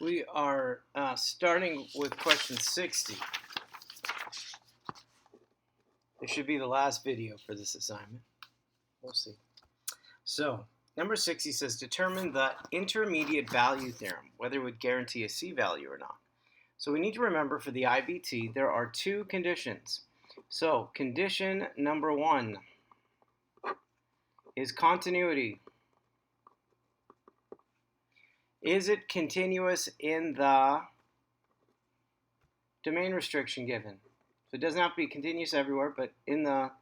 We are starting with question 60. This should be the last video for this assignment. We'll see. So, number 60 says determine the intermediate value theorem, whether it would guarantee a C value or not. So we need to remember for the IBT, there are two conditions. So, condition number 1 is continuity. Is it continuous in the domain restriction given? So it doesn't have to be continuous everywhere, but in the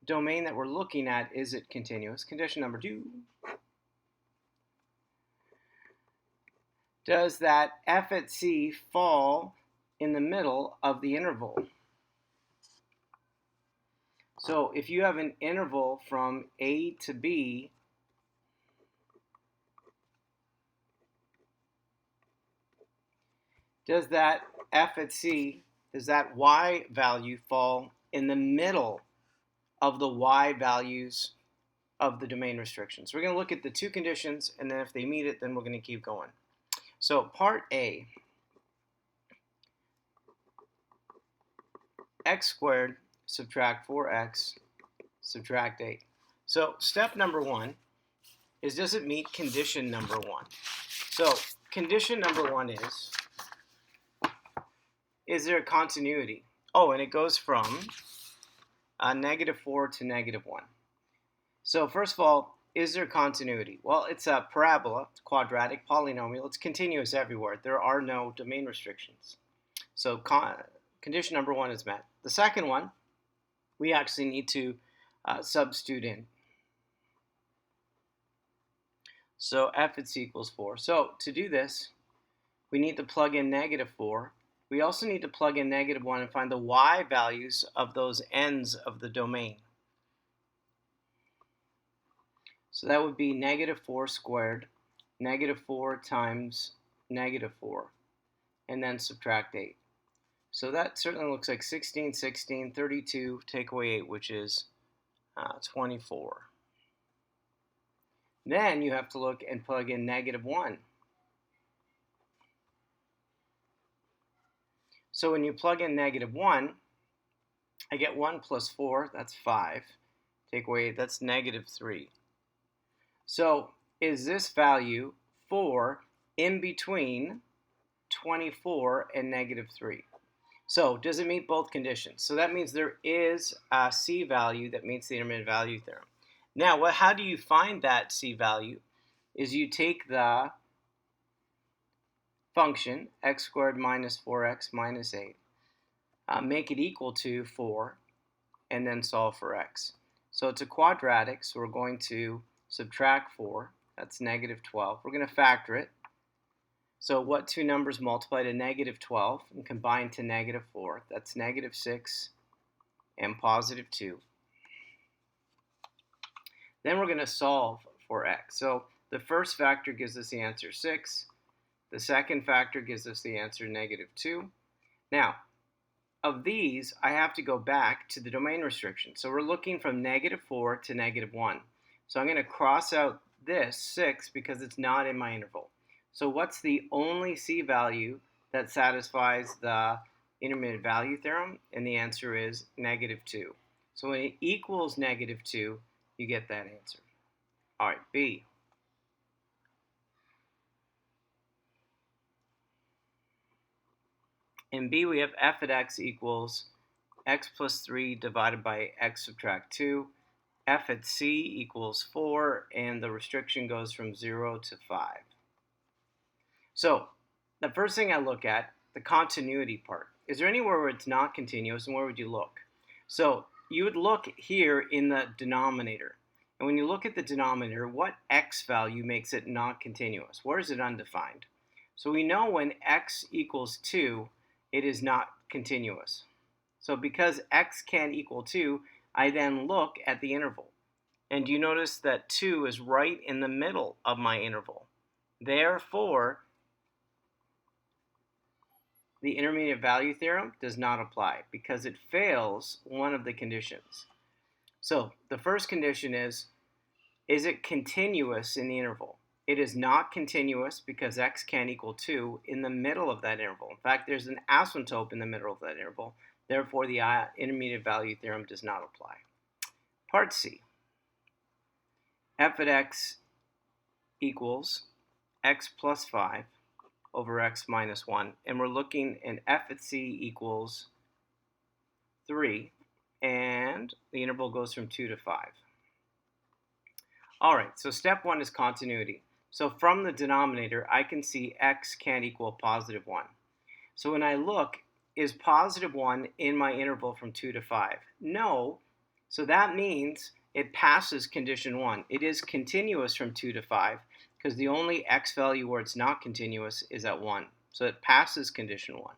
domain that we're looking at, is it continuous? Condition number 2. Does that f at C fall in the middle of the interval? So if you have an interval from A to B, does that f at C, does that y value fall in the middle of the y values of the domain restriction? So we're going to look at the two conditions, and then if they meet it, then we're going to keep going. So part A, x squared subtract 4x subtract 8. So step number 1 is, does it meet condition number 1? So condition number 1 is there a continuity? Oh, and it goes from -4 to -1. So first of all, is there continuity? Well, it's a parabola, it's quadratic, polynomial, it's continuous everywhere. There are no domain restrictions. So condition number 1 is met. The second one, we actually need to substitute in. So f at C equals 4. So to do this, we need to plug in -4. We also need to plug in -1 and find the y values of those ends of the domain. So that would be -4 squared, -4 times -4, and then subtract 8. So that certainly looks like 16, 16, 32, take away 8, which is 24. Then you have to look and plug in -1. So when you plug in -1, I get 1 plus 4, that's 5. Take away 8, that's -3. So is this value 4 in between 24 and -3? So does it meet both conditions? So that means there is a C value that meets the intermediate value theorem. Now, how do you find that C value? Is you take the function x squared minus 4x minus 8, make it equal to 4, and then solve for x. So it's a quadratic, so we're going to subtract 4, that's -12. We're going to factor it. So what two numbers multiply to -12 and combine to -4? That's -6 and +2. Then we're going to solve for x. So the first factor gives us the answer 6. The second factor gives us the answer -2. Now, of these, I have to go back to the domain restriction. So we're looking from -4 to -1. So I'm going to cross out this 6 because it's not in my interval. So what's the only C value that satisfies the intermediate value theorem? And the answer is -2. So when it equals -2, you get that answer. All right, B. In B, we have f at x equals x plus 3 divided by x subtract 2. F at C equals 4, and the restriction goes from 0 to 5. So the first thing I look at, the continuity part. Is there anywhere where it's not continuous, and where would you look? So you would look here in the denominator. And when you look at the denominator, what x value makes it not continuous? Where is it undefined? So we know when x equals 2, it is not continuous. So because x can't equal 2, I then look at the interval. And you notice that 2 is right in the middle of my interval. Therefore, the intermediate value theorem does not apply because it fails one of the conditions. So the first condition is it continuous in the interval? It is not continuous because x can't equal 2 in the middle of that interval. In fact, there's an asymptote in the middle of that interval. Therefore, the intermediate value theorem does not apply. Part C. F at x equals x plus 5 over x minus 1. And we're looking at f at c equals 3. And the interval goes from 2 to 5. All right, so step 1 is continuity. So from the denominator, I can see x can't equal positive 1. So when I look, is positive 1 in my interval from 2 to 5? No. So that means it passes condition 1. It is continuous from 2 to 5 because the only x value where it's not continuous is at 1. So it passes condition 1.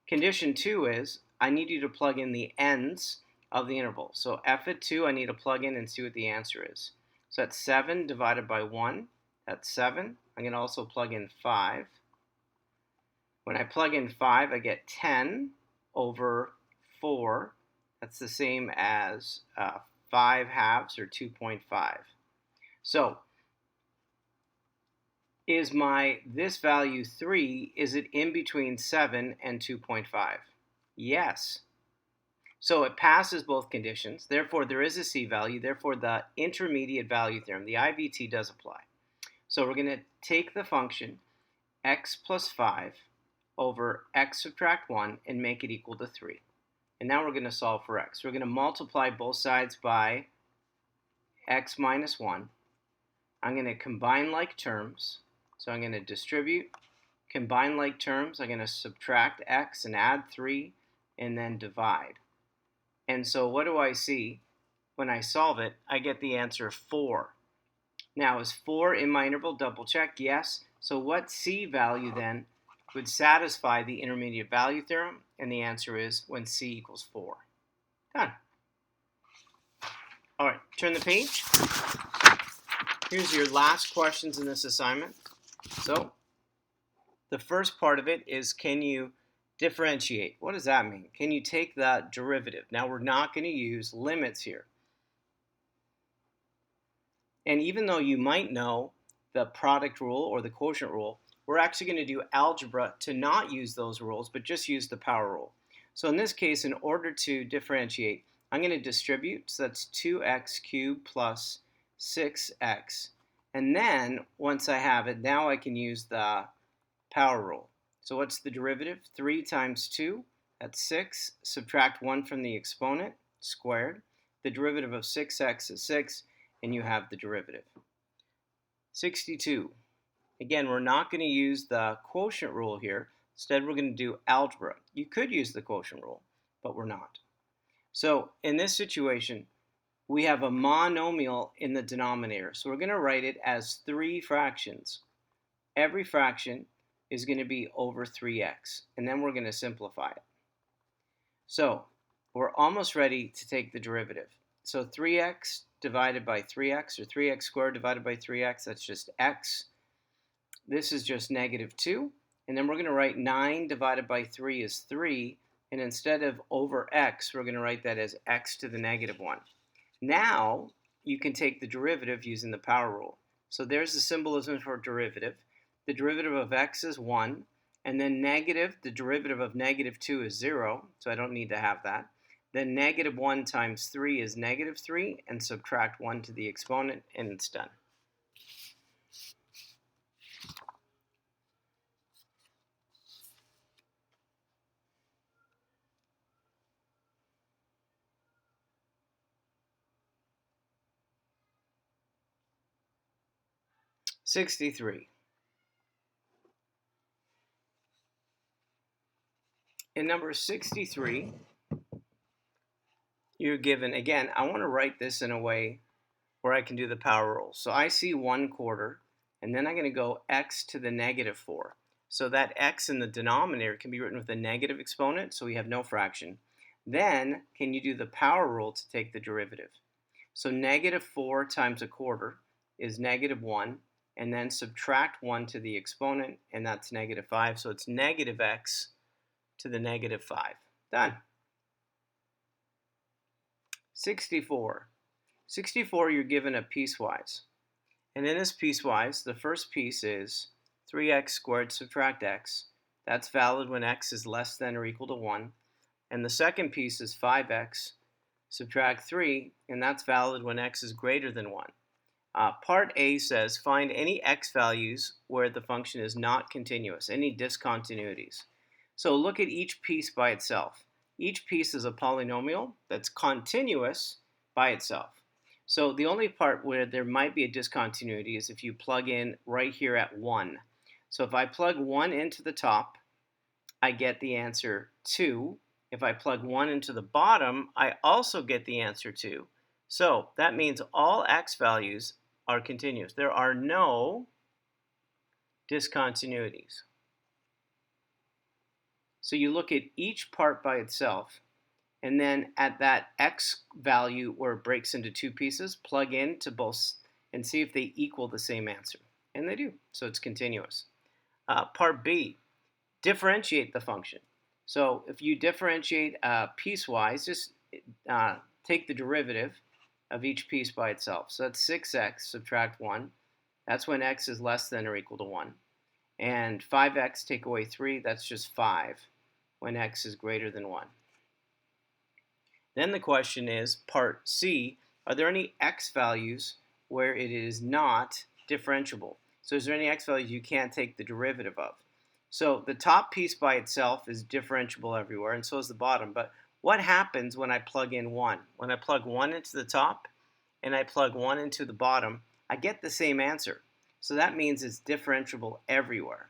Condition 2 is I need you to plug in the ends of the interval. So f at 2 I need to plug in and see what the answer is. So that's 7 divided by 1. That's 7. I'm going to also plug in 5. When I plug in 5, I get 10 over 4. That's the same as 5 halves, or 2.5. So, is this value 3, is it in between 7 and 2.5? Yes. So it passes both conditions. Therefore, there is a C value. Therefore, the intermediate value theorem, the IVT, does apply. So we're going to take the function x plus 5 over x subtract 1 and make it equal to 3. And now we're going to solve for x. We're going to multiply both sides by x minus 1. I'm going to combine like terms. So I'm going to distribute, combine like terms. I'm going to subtract x and add 3 and then divide. And so what do I see? When I solve it, I get the answer 4. Now, is 4 in my interval? Double check. Yes. So what C value then would satisfy the intermediate value theorem? And the answer is when C equals 4. Done. All right, turn the page. Here's your last questions in this assignment. So the first part of it is, can you differentiate? What does that mean? Can you take the derivative? Now, we're not going to use limits here. And even though you might know the product rule or the quotient rule, we're actually going to do algebra to not use those rules, but just use the power rule. So in this case, in order to differentiate, I'm going to distribute. So that's 2x cubed plus 6x. And then once I have it, now I can use the power rule. So what's the derivative? 3 times 2, that's 6. Subtract 1 from the exponent, squared. The derivative of 6x is 6, and you have the derivative. 62. Again, we're not going to use the quotient rule here. Instead, we're going to do algebra. You could use the quotient rule, but we're not. So in this situation, we have a monomial in the denominator. So we're going to write it as 3 fractions. Every fraction is going to be over 3x, and then we're going to simplify it. So we're almost ready to take the derivative. So 3x divided by 3x, or 3x squared divided by 3x, that's just x. This is just negative 2. And then we're going to write 9 divided by 3 is 3. And instead of over x, we're going to write that as x to the negative 1. Now, you can take the derivative using the power rule. So there's the symbolism for derivative. The derivative of x is 1. And then negative, the derivative of negative 2 is 0. So I don't need to have that. Then negative 1 times 3 is negative 3. And subtract 1 to the exponent, and it's done. '63. In number 63, you're given, again, I want to write this in a way where I can do the power rule. So I see 1/4, and then I'm going to go x to the negative 4. So that x in the denominator can be written with a negative exponent, so we have no fraction. Then, can you do the power rule to take the derivative? So negative 4 times 1/4 is negative 1, and then subtract 1 to the exponent, and that's negative 5. So it's negative x to the negative 5. Done. 64. 64, you're given a piecewise. And in this piecewise, the first piece is 3x squared subtract x. That's valid when x is less than or equal to 1. And the second piece is 5x subtract 3, and that's valid when x is greater than 1. Part A says find any x values where the function is not continuous, any discontinuities. So look at each piece by itself. Each piece is a polynomial that's continuous by itself. So the only part where there might be a discontinuity is if you plug in right here at 1. So if I plug 1 into the top, I get the answer 2. If I plug 1 into the bottom, I also get the answer 2. So that means all x values are continuous. There are no discontinuities. So you look at each part by itself, and then at that x value where it breaks into two pieces, plug into both and see if they equal the same answer. And they do, so it's continuous. Part B, differentiate the function. So if you differentiate piecewise, just take the derivative of each piece by itself. So that's 6x subtract 1. That's when x is less than or equal to 1. And 5x take away 3, that's just 5 when x is greater than 1. Then the question is, part C, are there any x values where it is not differentiable? So is there any x values you can't take the derivative of? So the top piece by itself is differentiable everywhere, and so is the bottom. But what happens when I plug in 1? When I plug 1 into the top and I plug 1 into the bottom, I get the same answer. So that means it's differentiable everywhere.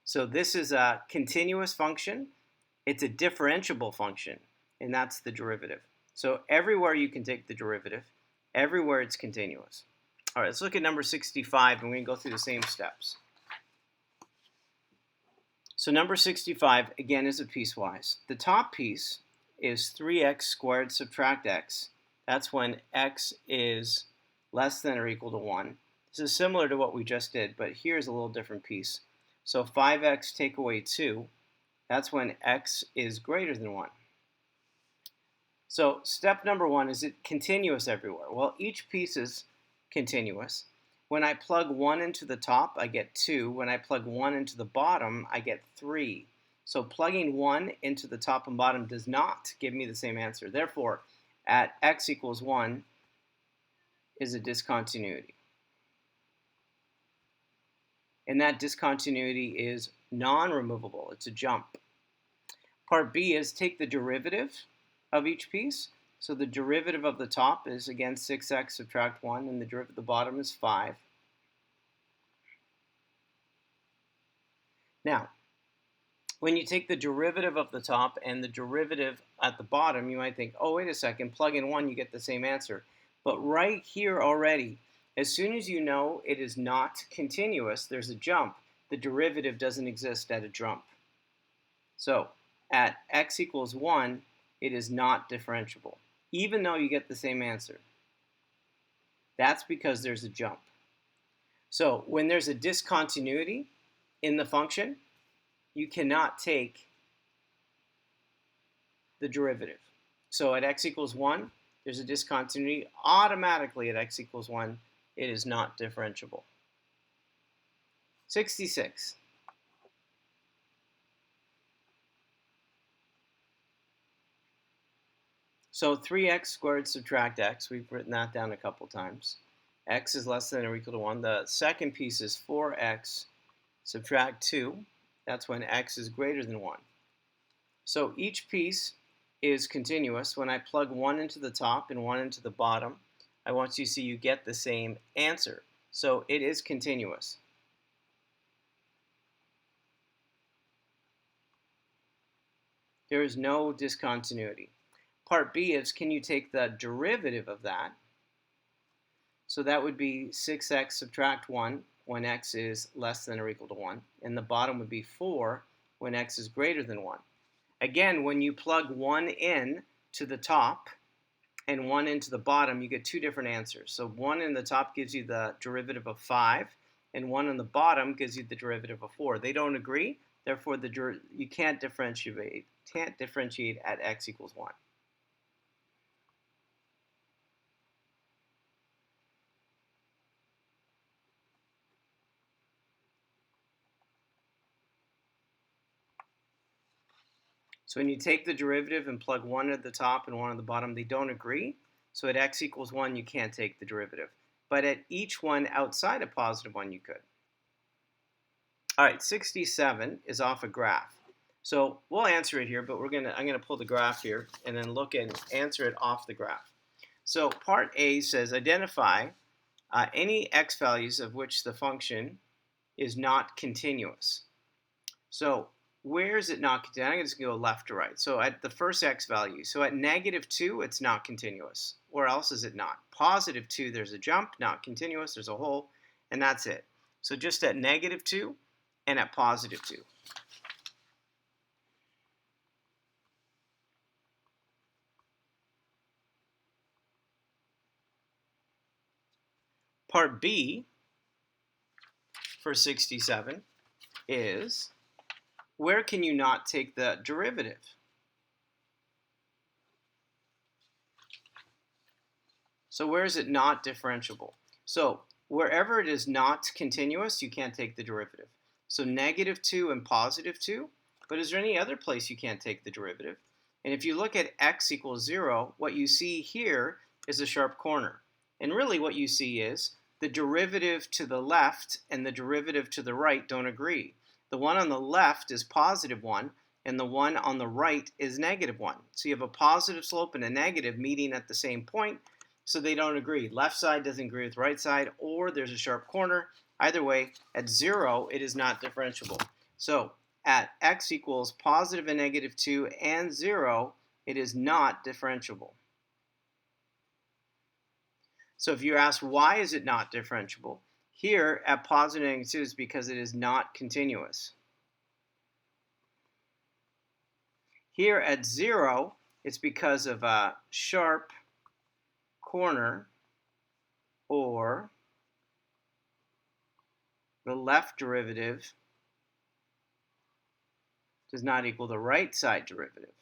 So this is a continuous function. It's a differentiable function, and that's the derivative. So everywhere you can take the derivative, everywhere it's continuous. All right, let's look at number 65, and we're going to go through the same steps. So number 65, again, is a piecewise. The top piece is 3x squared subtract x. That's when x is less than or equal to 1. This is similar to what we just did, but here's a little different piece. So 5x take away 2. That's when x is greater than 1. So step number 1, is it continuous everywhere? Well, each piece is continuous. When I plug 1 into the top, I get 2. When I plug 1 into the bottom, I get 3. So plugging 1 into the top and bottom does not give me the same answer. Therefore, at x equals 1 is a discontinuity. And that discontinuity is non-removable. It's a jump. Part B is take the derivative of each piece. So the derivative of the top is, again, 6x subtract 1, and the derivative of the bottom is 5. Now, when you take the derivative of the top and the derivative at the bottom, you might think, oh, wait a second, plug in 1, you get the same answer. But right here already, as soon as you know it is not continuous, there's a jump. The derivative doesn't exist at a jump. So at x equals 1, it is not differentiable, even though you get the same answer. That's because there's a jump. So when there's a discontinuity in the function, you cannot take the derivative. So at x equals 1, there's a discontinuity. Automatically at x equals 1, it is not differentiable. 66. So 3x squared subtract x, we've written that down a couple times. X is less than or equal to 1. The second piece is 4x subtract 2. That's when x is greater than 1. So each piece is continuous. When I plug 1 into the top and 1 into the bottom, I want you to see you get the same answer. So it is continuous. There is no discontinuity. Part B is, can you take the derivative of that? So that would be 6x subtract 1 when x is less than or equal to 1. And the bottom would be 4 when x is greater than 1. Again, when you plug 1 in to the top and 1 into the bottom, you get two different answers. So 1 in the top gives you the derivative of 5, and 1 in the bottom gives you the derivative of 4. They don't agree, therefore you can't differentiate at x equals 1. So when you take the derivative and plug one at the top and one at the bottom, they don't agree. So at x equals 1, you can't take the derivative. But at each one outside of positive 1, you could. All right, 67 is off a graph. So we'll answer it here, but I'm going to pull the graph here and then look and answer it off the graph. So part A says identify any x values of which the function is not continuous. So where is it not continuous? I'm just going to go left to right. So at the first x value, so at -2, it's not continuous. Where else is it not? +2, there's a jump, not continuous, there's a hole, and that's it. So just at -2 and at +2. Part B for 67 is, where can you not take the derivative? So where is it not differentiable? So wherever it is not continuous, you can't take the derivative. So -2 and +2, but is there any other place you can't take the derivative? And if you look at x equals 0, what you see here is a sharp corner. And really what you see is the derivative to the left and the derivative to the right don't agree. The one on the left is +1, and the one on the right is -1. So you have a positive slope and a negative meeting at the same point, so they don't agree. Left side doesn't agree with right side, or there's a sharp corner. Either way, at 0, it is not differentiable. So at x equals positive and -2 and 0, it is not differentiable. So if you ask why is it not differentiable, here at positive and -2 is because it is not continuous. Here at 0, it's because of a sharp corner, or the left derivative does not equal the right side derivative.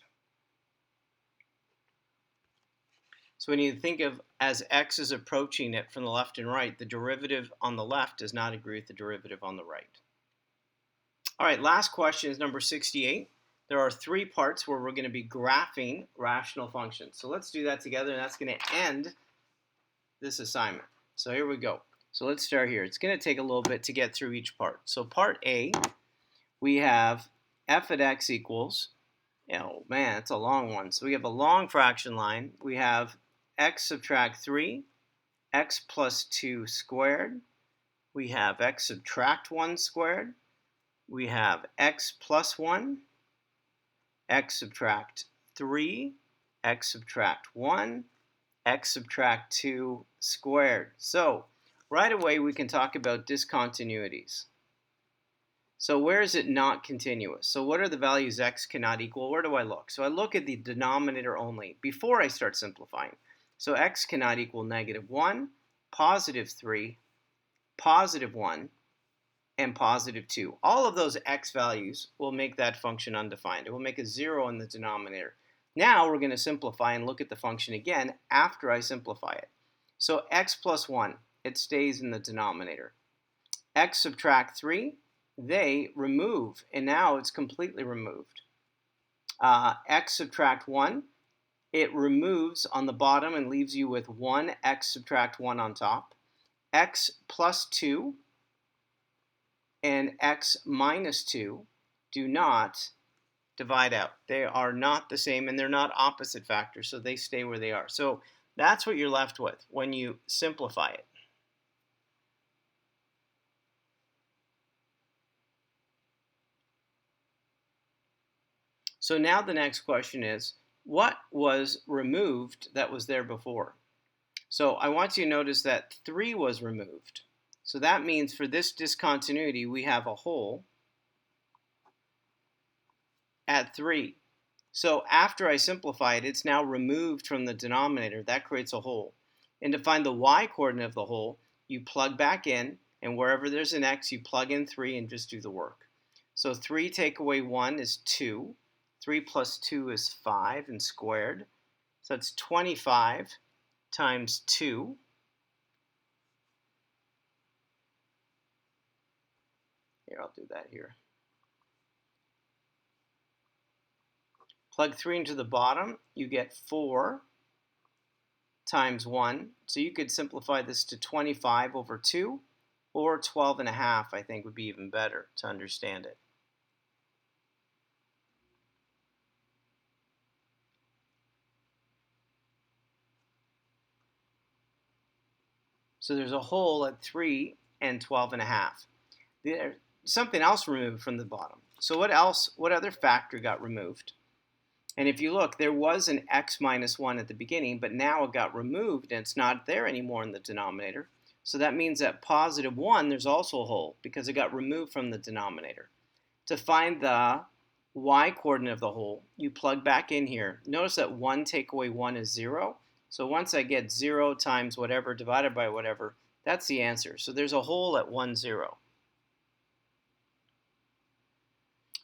So when you think of as x is approaching it from the left and right, the derivative on the left does not agree with the derivative on the right. All right, last question is number 68. There are 3 parts where we're going to be graphing rational functions. So let's do that together, and that's going to end this assignment. So here we go. So let's start here. It's going to take a little bit to get through each part. So part A, we have f at x equals, oh man, it's a long one. So we have a long fraction line. We have x subtract 3, x plus 2 squared. We have x subtract 1 squared. We have x plus 1, x subtract 3, x subtract 1, x subtract 2 squared. So right away we can talk about discontinuities. So where is it not continuous? So what are the values x cannot equal? Where do I look? So I look at the denominator only before I start simplifying. So x cannot equal -1, +3, +1, and +2. All of those x values will make that function undefined. It will make a 0 in the denominator. Now we're going to simplify and look at the function again after I simplify it. So x plus 1, it stays in the denominator. X subtract 3, they remove, and now it's completely removed. X subtract 1, it removes on the bottom and leaves you with 1 x subtract 1 on top. X plus 2 and x minus 2 do not divide out. They are not the same, and they're not opposite factors, so they stay where they are. So that's what you're left with when you simplify it. So now the next question is, what was removed that was there before? So I want you to notice that 3 was removed. So that means for this discontinuity, we have a hole at 3. So after I simplify it, it's now removed from the denominator. That creates a hole. And to find the y-coordinate of the hole, you plug back in, and wherever there's an x, you plug in 3 and just do the work. So 3 take away 1 is 2. 3 plus 2 is 5 and squared. So that's 25 times 2. Here, I'll do that here. Plug 3 into the bottom, you get 4 times 1. So you could simplify this to 25 over 2, or 12 and a half, I think would be even better to understand it. So there's a hole at 3 and 12 and a half. There's something else removed from the bottom. So what other factor got removed? And if you look, there was an x minus 1 at the beginning, but now it got removed and it's not there anymore in the denominator. So that means that positive 1, there's also a hole because it got removed from the denominator. To find the y-coordinate of the hole, you plug back in here. Notice that 1 take away 1 is 0. So once I get 0 times whatever divided by whatever, that's the answer. So there's a hole at 1, 0.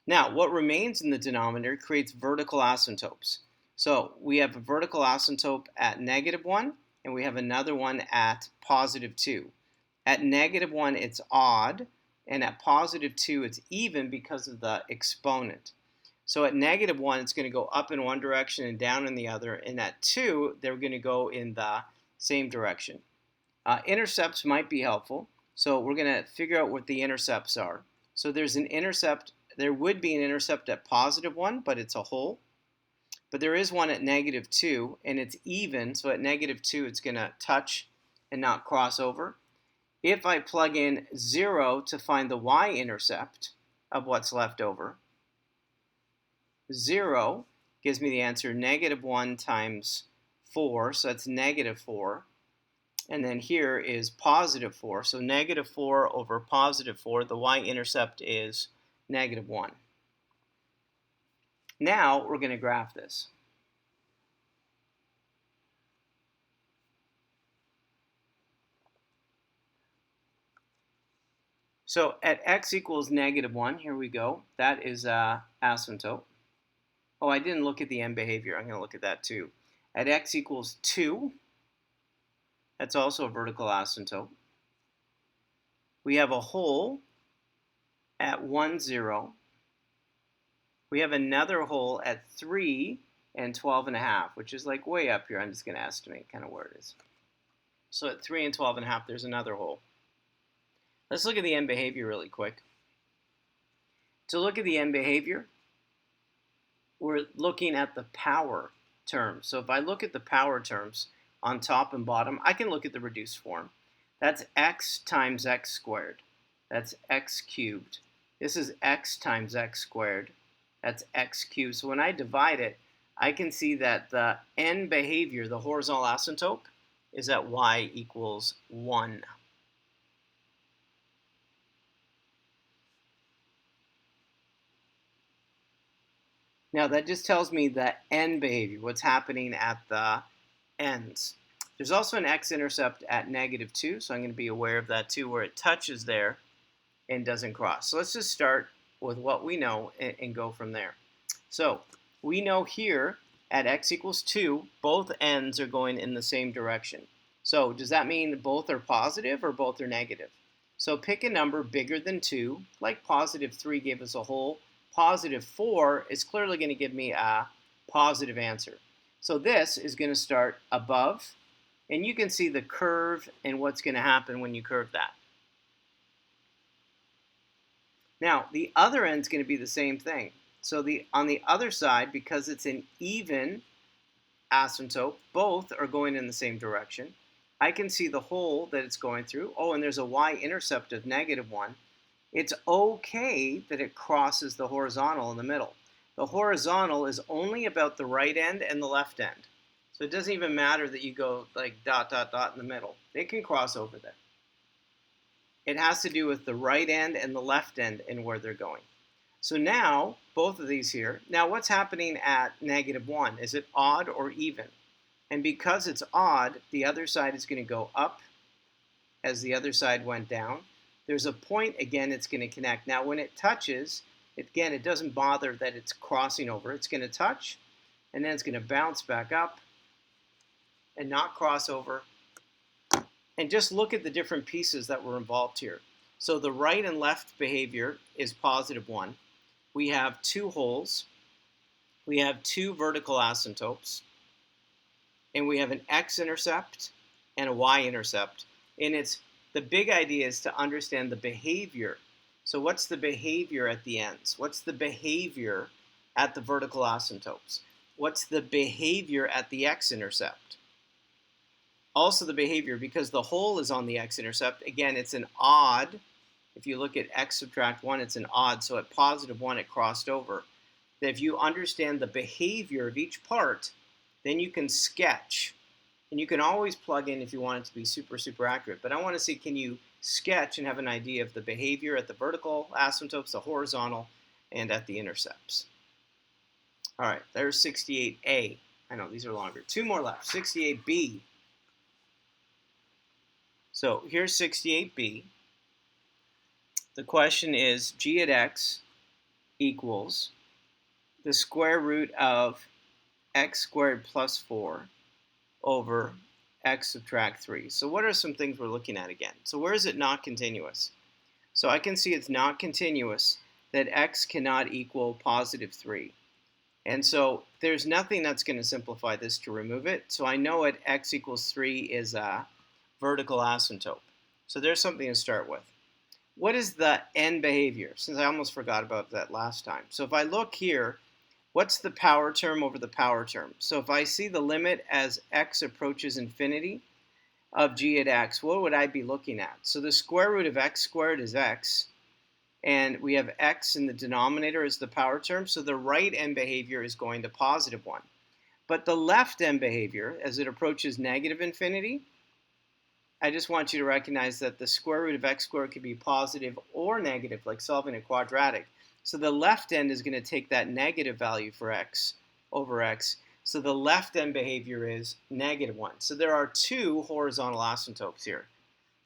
Now, what remains in the denominator creates vertical asymptotes. So we have a vertical asymptote at negative 1, and we have another one at positive 2. At negative 1, it's odd, and at positive 2, it's even because of the exponent. So at negative 1, it's going to go up in one direction and down in the other, and at 2, they're going to go in the same direction. Intercepts might be helpful, so we're going to figure out what the intercepts are. So there's an intercept. There would be an intercept at positive 1, but it's a hole. But there is one at negative 2, and it's even, so at negative 2 it's going to touch and not cross over. If I plug in 0 to find the y-intercept of what's left over, 0 gives me the answer negative 1 times 4, so that's negative 4. And then here is positive 4, so negative 4 over positive 4, the y-intercept is negative 1. Now we're going to graph this. So at x equals negative 1, here we go. That is asymptote. Oh, I didn't look at the end behavior. I'm going to look at that too. At x equals 2, that's also a vertical asymptote. We have a hole at 1, 0. We have another hole at 3 and 12 and a half, which is like way up here. I'm just going to estimate kind of where it is. So at 3 and 12 and a half, there's another hole. Let's look at the end behavior really quick. To look at the end behavior, we're looking at the power terms. So if I look at the power terms on top and bottom, I can look at the reduced form. That's x times x squared. That's x cubed. This is x times x squared. That's x cubed. So when I divide it, I can see that the end behavior, the horizontal asymptote, is at y equals 1. Now that just tells me the end behavior, what's happening at the ends. There's also an x-intercept at negative 2, so I'm going to be aware of that too, where it touches there and doesn't cross. So let's just start with what we know and go from there. So we know here at x equals 2, both ends are going in the same direction. So does that mean both are positive or both are negative? So pick a number bigger than 2, like positive 3 gave us a hole. Positive 4 is clearly going to give me a positive answer. So this is going to start above, and you can see the curve and what's going to happen when you curve that. Now, the other end is going to be the same thing. So on the other side, because it's an even asymptote, both are going in the same direction. I can see the hole that it's going through. Oh, and there's a y-intercept of negative 1. It's okay that it crosses the horizontal in the middle. The horizontal is only about the right end and the left end. So it doesn't even matter that you go like dot, dot, dot in the middle. They can cross over there. It has to do with the right end and the left end and where they're going. So now, both of these here. Now what's happening at negative 1? Is it odd or even? And because it's odd, the other side is going to go up as the other side went down. There's a point, again, it's going to connect. Now, when it touches, again, it doesn't bother that it's crossing over. It's going to touch, and then it's going to bounce back up and not cross over. And just look at the different pieces that were involved here. So the right and left behavior is positive 1. We have 2 holes. we have two vertical asymptotes, and we have an x-intercept and a y-intercept. And the big idea is to understand the behavior. So what's the behavior at the ends? What's the behavior at the vertical asymptotes? What's the behavior at the x-intercept? Also the behavior, because the hole is on the x-intercept, again, it's an odd. If you look at x subtract 1, it's an odd, so at positive 1 it crossed over. If you understand the behavior of each part, then you can sketch. And you can always plug in if you want it to be super, super accurate. But I want to see, can you sketch and have an idea of the behavior at the vertical asymptotes, the horizontal, and at the intercepts. All right, there's 68A. I know, these are longer. Two more left. 68B. So here's 68B. The question is g at x equals the square root of x squared plus 4 over x subtract 3. So what are some things we're looking at again? So where is it not continuous? So I can see it's not continuous that x cannot equal positive 3. And so there's nothing that's going to simplify this to remove it. So I know at x equals 3 is a vertical asymptote. So there's something to start with. What is the end behavior? Since I almost forgot about that last time. So if I look here, what's the power term over the power term? So if I see the limit as x approaches infinity of g at x, what would I be looking at? So the square root of x squared is x, and we have x in the denominator as the power term, so the right end behavior is going to positive 1. But the left end behavior, as it approaches negative infinity, I just want you to recognize that the square root of x squared could be positive or negative, like solving a quadratic. So the left end is going to take that negative value for x over x. So the left end behavior is negative 1. So there are two horizontal asymptotes here.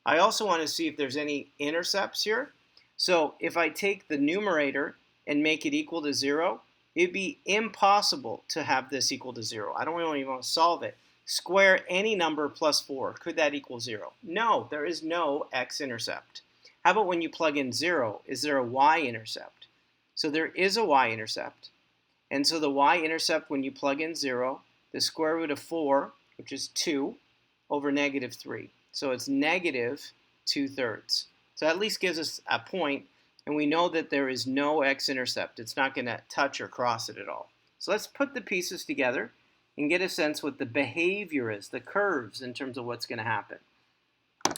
I also want to see if there's any intercepts here. So if I take the numerator and make it equal to 0, it'd be impossible to have this equal to 0. I don't really want to solve it. Square any number plus 4. Could that equal 0? No, there is no x-intercept. How about when you plug in 0? Is there a y-intercept? So there is a y-intercept. And so the y-intercept, when you plug in 0, the square root of 4, which is 2, over negative 3. So it's negative 2/3. So that at least gives us a point, and we know that there is no x-intercept. It's not going to touch or cross it at all. So let's put the pieces together and get a sense what the behavior is, the curves in terms of what's going to happen.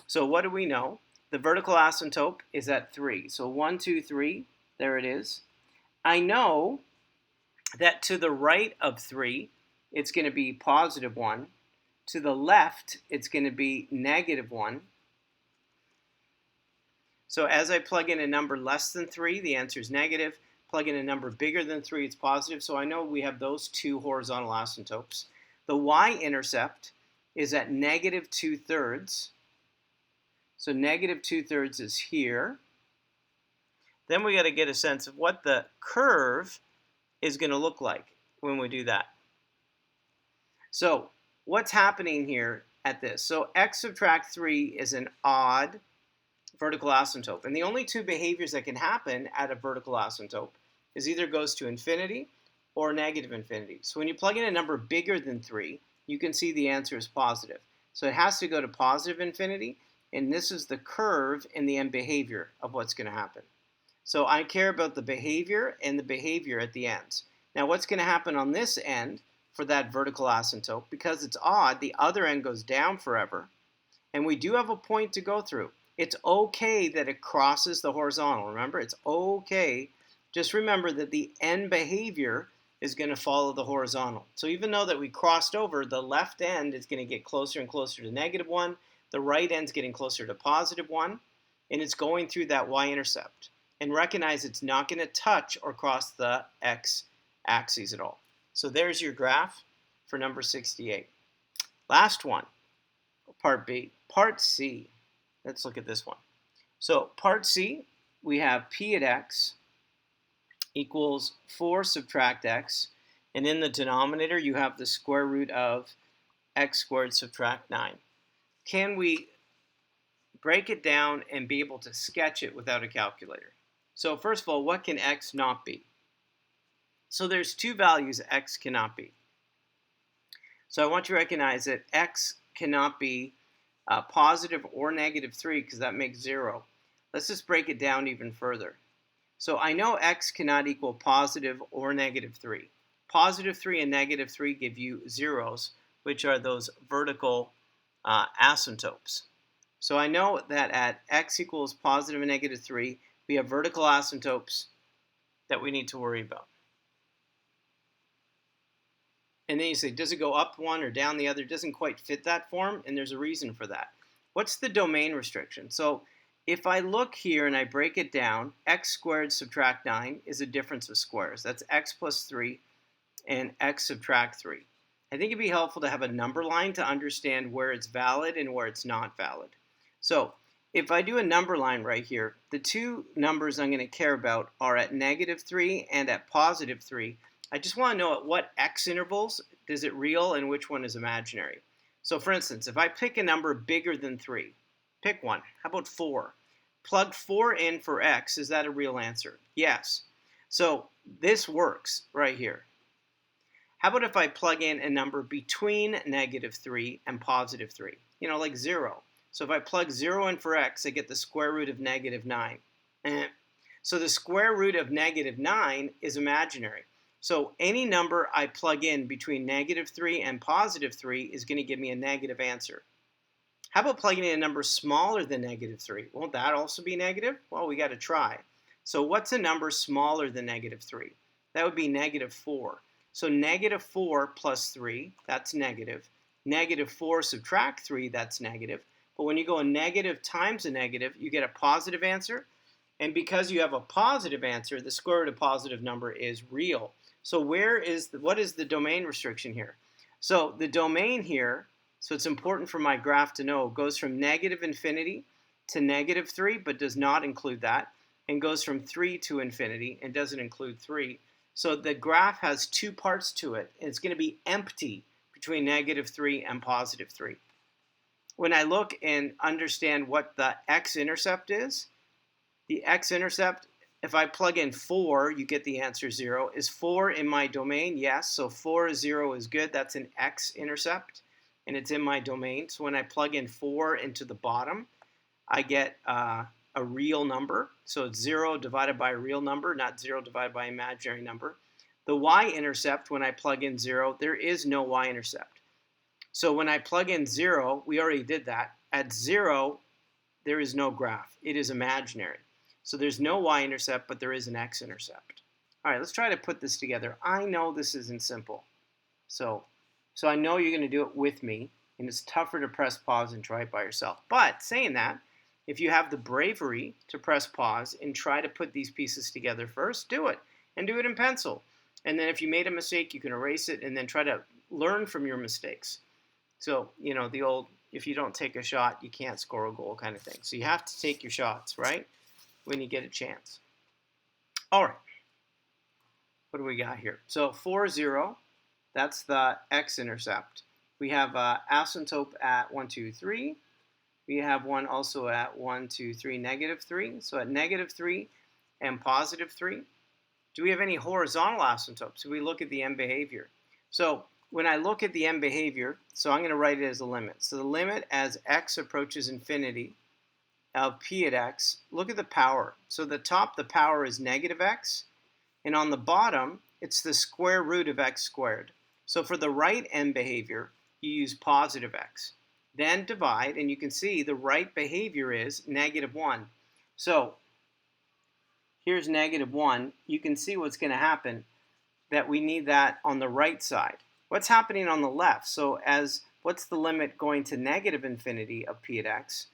So what do we know? The vertical asymptote is at 3. So 1, 2, 3, there it is. I know that to the right of 3, it's going to be positive 1. To the left, it's going to be negative 1. So as I plug in a number less than 3, the answer is negative. Plug in a number bigger than 3, it's positive. So I know we have those two horizontal asymptotes. The y-intercept is at negative 2/3. So negative 2/3 is here. Then we got to get a sense of what the curve is going to look like when we do that. So what's happening here at this? So x subtract 3 is an odd vertical asymptote. And the only two behaviors that can happen at a vertical asymptote is either goes to infinity or negative infinity. So when you plug in a number bigger than 3, you can see the answer is positive. So it has to go to positive infinity, and this is the curve in the end behavior of what's going to happen. So I care about the behavior and the behavior at the ends. Now what's going to happen on this end for that vertical asymptote? Because it's odd, the other end goes down forever, and we do have a point to go through. It's okay that it crosses the horizontal. Remember, it's okay. Just remember that the end behavior is going to follow the horizontal. So even though that we crossed over, the left end is going to get closer and closer to negative 1. The right end is getting closer to positive 1. And it's going through that y-intercept. And recognize it's not going to touch or cross the x-axis at all. So there's your graph for number 68. Last one, part B. Part C. Let's look at this one. So part C, we have p at x equals 4 subtract x, and in the denominator you have the square root of x squared subtract 9. Can we break it down and be able to sketch it without a calculator? So first of all, what can x not be? So there's two values x cannot be. So I want you to recognize that x cannot be positive or negative 3 because that makes 0. Let's just break it down even further. So I know x cannot equal positive or negative 3. Positive 3 and negative 3 give you zeros, which are those vertical asymptotes. So I know that at x equals positive and negative 3, we have vertical asymptotes that we need to worry about. And then you say, does it go up one or down the other? It doesn't quite fit that form, and there's a reason for that. What's the domain restriction? So if I look here and I break it down, x squared subtract 9 is a difference of squares. That's x plus 3 and x subtract 3. I think it'd be helpful to have a number line to understand where it's valid and where it's not valid. So if I do a number line right here, the two numbers I'm going to care about are at negative 3 and at positive 3. I just want to know at what x intervals is it real and which one is imaginary. So for instance, if I pick a number bigger than 3, pick one. How about 4? Plug 4 in for x. Is that a real answer? Yes. So this works right here. How about if I plug in a number between negative 3 and positive 3? You know, like 0. So if I plug 0 in for x, I get the square root of negative 9. So the square root of negative 9 is imaginary. So any number I plug in between negative 3 and positive 3 is going to give me a negative answer. How about plugging in a number smaller than negative 3? Won't that also be negative? Well, we got to try. So what's a number smaller than negative 3? That would be negative 4. So negative 4 plus 3, that's negative. Negative 4 subtract 3, that's negative. But when you go a negative times a negative, you get a positive answer. And because you have a positive answer, the square root of a positive number is real. So what is the domain restriction here? So the domain here, so it's important for my graph to know, goes from negative infinity to negative 3, but does not include that, and goes from 3 to infinity and doesn't include 3. So the graph has two parts to it, and it's going to be empty between negative 3 and positive 3. When I look and understand what the x-intercept is, the x-intercept, if I plug in 4, you get the answer 0. Is 4 in my domain? Yes. So 4 is 0 is good. That's an x-intercept, and it's in my domain. So when I plug in 4 into the bottom, I get a real number. So it's 0 divided by a real number, not 0 divided by an imaginary number. The y-intercept, when I plug in 0, there is no y-intercept. So when I plug in 0, we already did that. At 0, there is no graph. It is imaginary. So there's no y-intercept, but there is an x-intercept. All right, let's try to put this together. I know this isn't simple. So I know you're going to do it with me, and it's tougher to press pause and try it by yourself. But saying that, if you have the bravery to press pause and try to put these pieces together first, do it. And do it in pencil. And then if you made a mistake, you can erase it and then try to learn from your mistakes. So, you know, the old, if you don't take a shot, you can't score a goal kind of thing. So you have to take your shots, right? When you get a chance. All right. What do we got here? So 4, 0, that's the x-intercept. We have asymptote at 1, 2, 3. We have one also at 1, 2, 3, negative 3. So at negative 3 and positive 3. Do we have any horizontal asymptotes? So we look at the end behavior. So when I look at the end behavior, so I'm going to write it as a limit. So the limit as x approaches infinity of p at x, look at the power. So the top, the power is negative x, and on the bottom, it's the square root of x squared. So for the right end behavior, you use positive x. Then divide, and you can see the right behavior is negative 1. So here's negative 1. You can see what's going to happen, that we need that on the right side. What's happening on the left? So what's the limit going to negative infinity of p at x?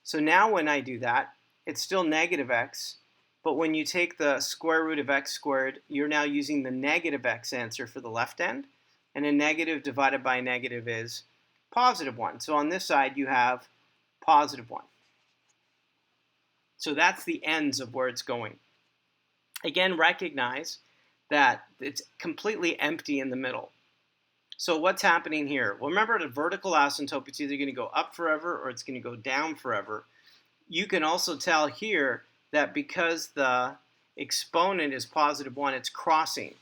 So now when I do that, it's still negative x, but when you take the square root of x squared, you're now using the negative x answer for the left end, and a negative divided by a negative is positive 1. So on this side, you have positive 1. So that's the ends of where it's going. Again, recognize that it's completely empty in the middle. So what's happening here? Well, remember, at a vertical asymptote, it's either going to go up forever or it's going to go down forever. You can also tell here that because the exponent is positive 1, it's crossing.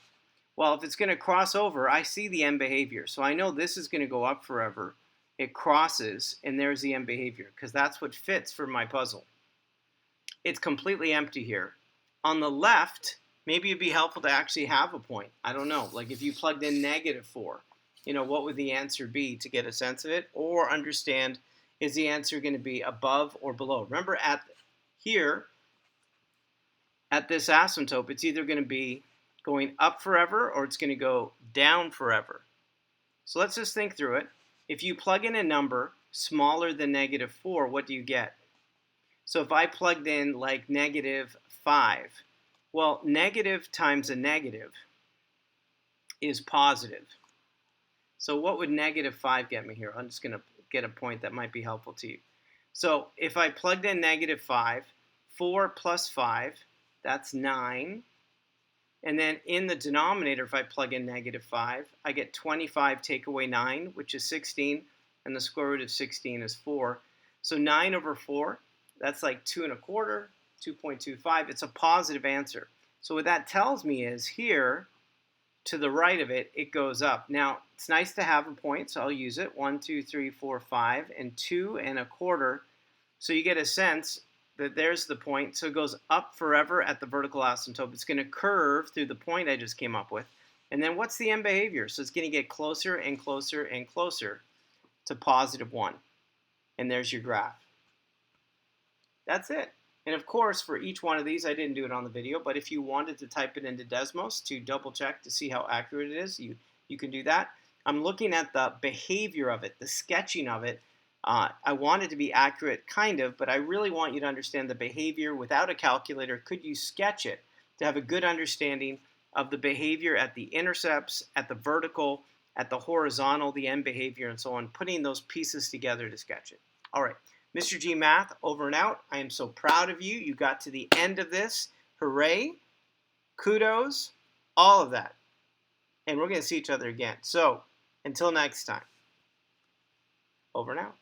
Well, if it's going to cross over, I see the end behavior. So I know this is going to go up forever. It crosses, and there's the end behavior, because that's what fits for my puzzle. It's completely empty here. On the left, maybe it'd be helpful to actually have a point. I don't know. Like if you plugged in -4, what would the answer be to get a sense of it? Or understand, is the answer going to be above or below? Remember here, at this asymptote, it's either going to be going up forever or it's going to go down forever. So let's just think through it. If you plug in a number smaller than -4, what do you get? So if I plugged in like -5, well, negative times a negative is positive. So what would -5 get me here? I'm just going to get a point that might be helpful to you. So if I plugged in -5, 4 plus 5, that's 9. And then in the denominator, if I plug in -5, I get 25 take away 9, which is 16, and the square root of 16 is 4. So 9 over 4, that's like 2 1/4, 2.25. It's a positive answer. So what that tells me is here, to the right of it, it goes up. Now, it's nice to have a point, so I'll use it. 1, 2, 3, 4, 5, and 2 1/4. So you get a sense that there's the point. So it goes up forever at the vertical asymptote. It's going to curve through the point I just came up with. And then what's the end behavior? So it's going to get closer and closer and closer to +1. And there's your graph. That's it. And of course, for each one of these, I didn't do it on the video, but if you wanted to type it into Desmos to double check to see how accurate it is, you can do that. I'm looking at the behavior of it, the sketching of it. I want it to be accurate, kind of, but I really want you to understand the behavior without a calculator. Could you sketch it to have a good understanding of the behavior at the intercepts, at the vertical, at the horizontal, the end behavior, and so on, putting those pieces together to sketch it. All right, Mr. G Math, over and out. I am so proud of you. You got to the end of this. Hooray, kudos, all of that. And we're going to see each other again. So, until next time, over and out.